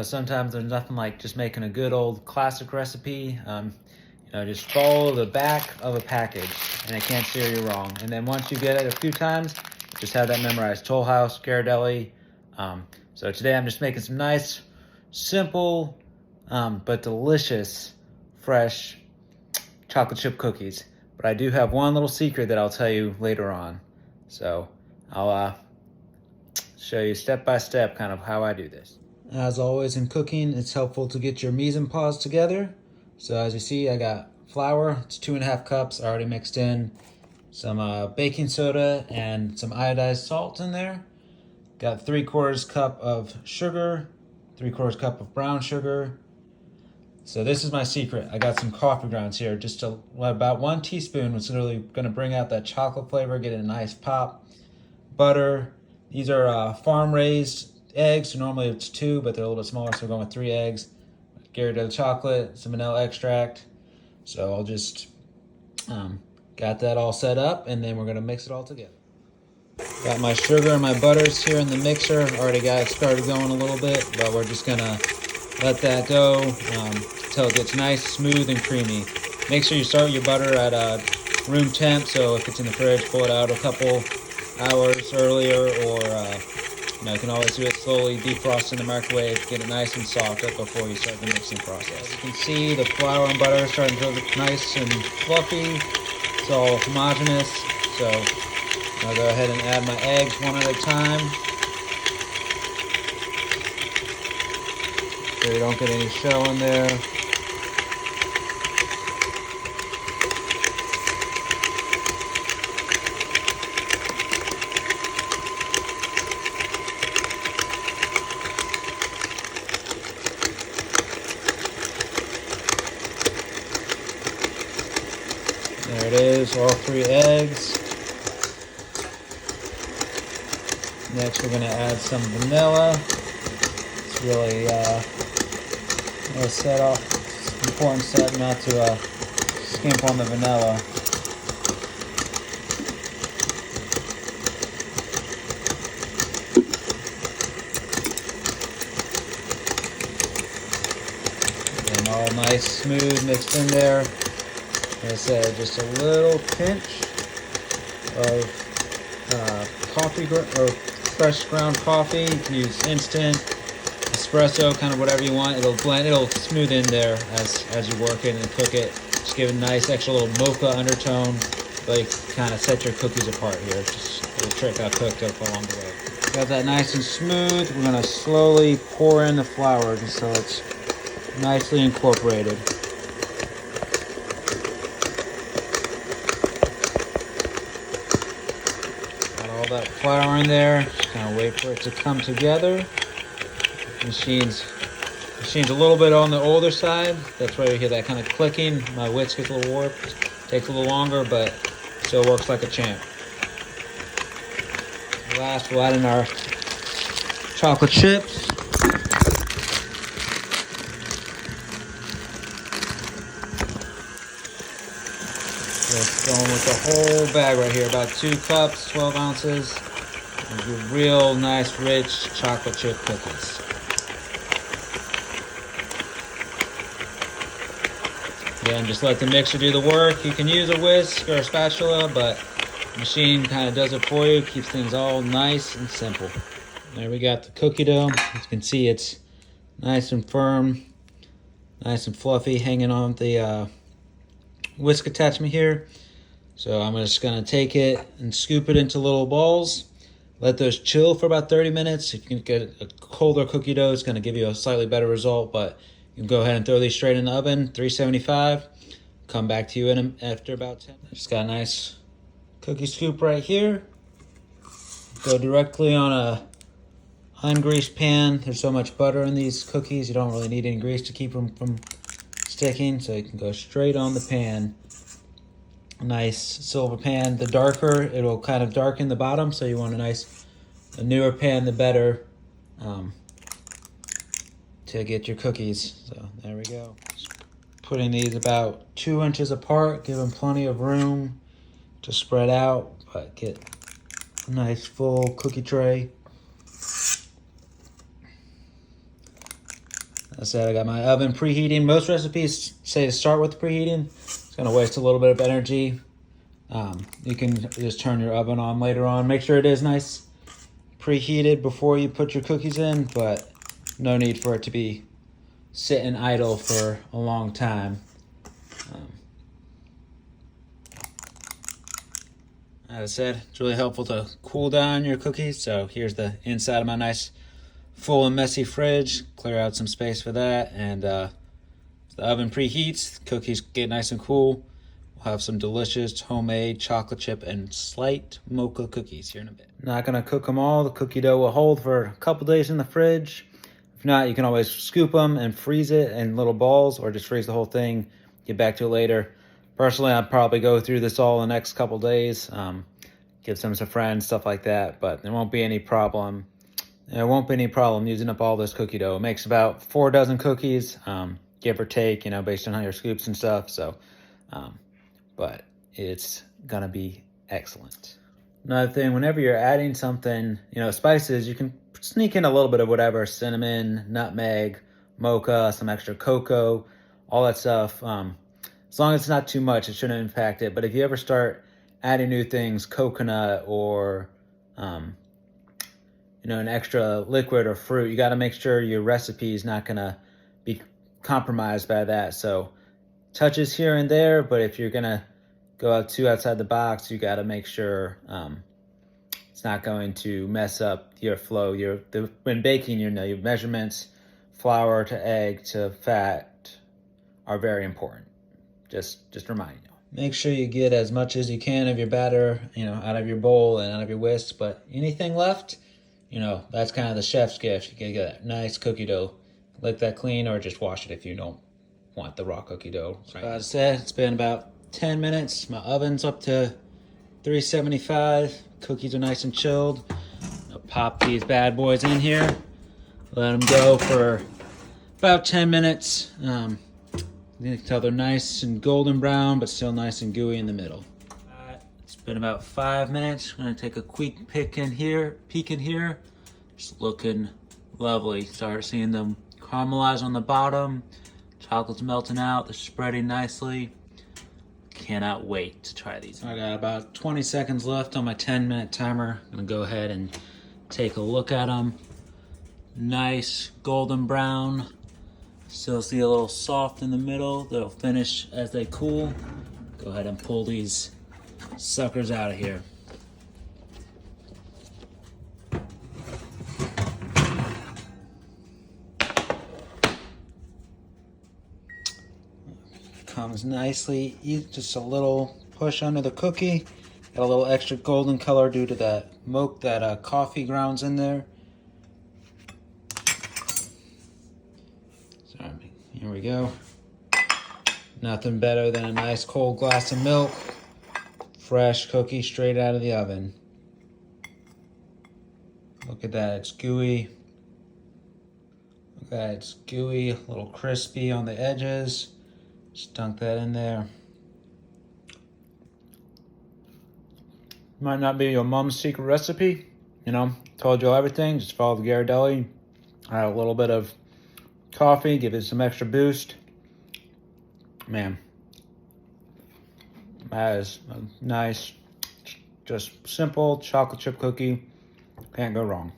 Sometimes there's nothing like just making a good old classic recipe. Just follow the back of a package and it can't steer you wrong. And then once you get it a few times, just have that memorized. Toll House, Ghirardelli. So today I'm just making some nice, simple, but delicious, fresh chocolate chip cookies. But I do have one little secret that I'll tell you later on. So I'll show you step by step kind of how I do this. As always in cooking, it's helpful to get your mise en pause together. So as you see, I got flour, it's 2.5 cups, I already mixed in some baking soda and some iodized salt in there. Got 3/4 cup of sugar, 3/4 cup of brown sugar. So this is my secret. I got some coffee grounds here, about 1 teaspoon, which is really gonna bring out that chocolate flavor, get a nice pop. Butter, these are farm-raised eggs, so normally it's 2, but they're a little bit smaller, so we're going with 3 eggs. Ghirardelli chocolate, some vanilla extract. So I'll just got that all set up, and then we're gonna mix it all together. Got my sugar and my butters here in the mixer. Already got it started going a little bit, but we're just gonna let that go until it gets nice, smooth, and creamy. Make sure you start your butter at room temp, so if it's in the fridge, pull it out a couple hours earlier, or you can always do it slowly, defrost in the microwave, get it nice and soft right before you start the mixing process. As you can see, the flour and butter are starting to look nice and fluffy. It's all homogeneous, so I'll go ahead and add my eggs one at a time, so you don't get any shell in there. There it is, all 3 eggs. Next we're going to add some vanilla. It's really important step not to skimp on the vanilla. And all nice, smooth, mixed in there. Like I said, just a little pinch of fresh ground coffee. You can use instant, espresso, kind of whatever you want. It'll blend, it'll smooth in there as you work it and cook it. Just give it a nice extra little mocha undertone, like kind of set your cookies apart here. Just a little trick I cooked up along the way. Got that nice and smooth. We're gonna slowly pour in the flour just so it's nicely incorporated. That flour in there, just kind of wait for it to come together. Machine's a little bit on the older side, that's why you hear that kind of clicking. My whisk gets a little warped, takes a little longer, but still works like a champ. Last, we'll add in our chocolate chips. Just going with the whole bag right here, about 2 cups, 12 ounces. Real nice, rich chocolate chip cookies. Again, just let the mixer do the work. You can use a whisk or a spatula, but the machine kind of does it for you, keeps things all nice and simple. There we got the cookie dough. As you can see, it's nice and firm, nice and fluffy, hanging on the whisk attachment here. So I'm just going to take it and scoop it into little balls. Let those chill for about 30 minutes. If you can get a colder cookie dough, it's going to give you a slightly better result, but you can go ahead and throw these straight in the oven, 375. Come back to you after about 10 minutes. Just got a nice cookie scoop right here. Go directly on a ungreased pan. There's so much butter in these cookies, you don't really need any grease to keep them from sticking, so you can go straight on the pan. A nice silver pan. The darker, it'll kind of darken the bottom, so you want a newer pan, the better, to get your cookies. So there we go. Putting these about 2 inches apart, give them plenty of room to spread out, but get a nice full cookie tray. I said I got my oven preheating. Most recipes say to start with preheating. It's gonna waste a little bit of energy. You can just turn your oven on later on. Make sure it is nice preheated before you put your cookies in, but no need for it to be sitting idle for a long time. As I said, it's really helpful to cool down your cookies. So here's the inside of my nice full and messy fridge. Clear out some space for that. And the oven preheats, the cookies get nice and cool. We'll have some delicious homemade chocolate chip and slight mocha cookies here in a bit. Not gonna cook them all. The cookie dough will hold for a couple days in the fridge. If not, you can always scoop them and freeze it in little balls, or just freeze the whole thing, get back to it later. Personally, I'd probably go through this all in the next couple days, give some to friends, stuff like that, but there won't be any problem. There won't be any problem using up all this cookie dough. It makes about 4 dozen cookies, give or take, based on how your scoops and stuff. So, but it's gonna be excellent. Another thing, whenever you're adding something, spices, you can sneak in a little bit of whatever, cinnamon, nutmeg, mocha, some extra cocoa, all that stuff. As long as it's not too much, it shouldn't impact it. But if you ever start adding new things, coconut or an extra liquid or fruit, you got to make sure your recipe is not gonna be compromised by that. So touches here and there, but if you're gonna go out too outside the box, you got to make sure it's not going to mess up your flow. When baking, your measurements, flour to egg to fat, are very important. Just reminding you. Make sure you get as much as you can of your batter, out of your bowl and out of your whisk. But anything left, that's kind of the chef's gift. You can get that nice cookie dough. Lick that clean, or just wash it if you don't want the raw cookie dough. Right. As I said, it's been about 10 minutes. My oven's up to 375. Cookies are nice and chilled. I'll pop these bad boys in here. Let them go for about 10 minutes. You can tell they're nice and golden brown, but still nice and gooey in the middle. It's been about 5 minutes. I'm gonna take a quick peek in here. Just looking lovely. Start seeing them caramelize on the bottom. Chocolate's melting out. They're spreading nicely. Cannot wait to try these. I got about 20 seconds left on my 10-minute timer. I'm gonna go ahead and take a look at them. Nice golden brown. Still see a little soft in the middle. They'll finish as they cool. Go ahead and pull these suckers out of here. Comes nicely, just a little push under the cookie. Got a little extra golden color due to that coffee grounds in there. Here we go. Nothing better than a nice cold glass of milk. Fresh cookie straight out of the oven. Look at that, it's gooey. Look at that, it's gooey, a little crispy on the edges. Just dunk that in there. Might not be your mom's secret recipe. Told you everything. Just follow the Gradual. Add a little bit of coffee, give it some extra boost. Man, that is a nice, just simple chocolate chip cookie. Can't go wrong.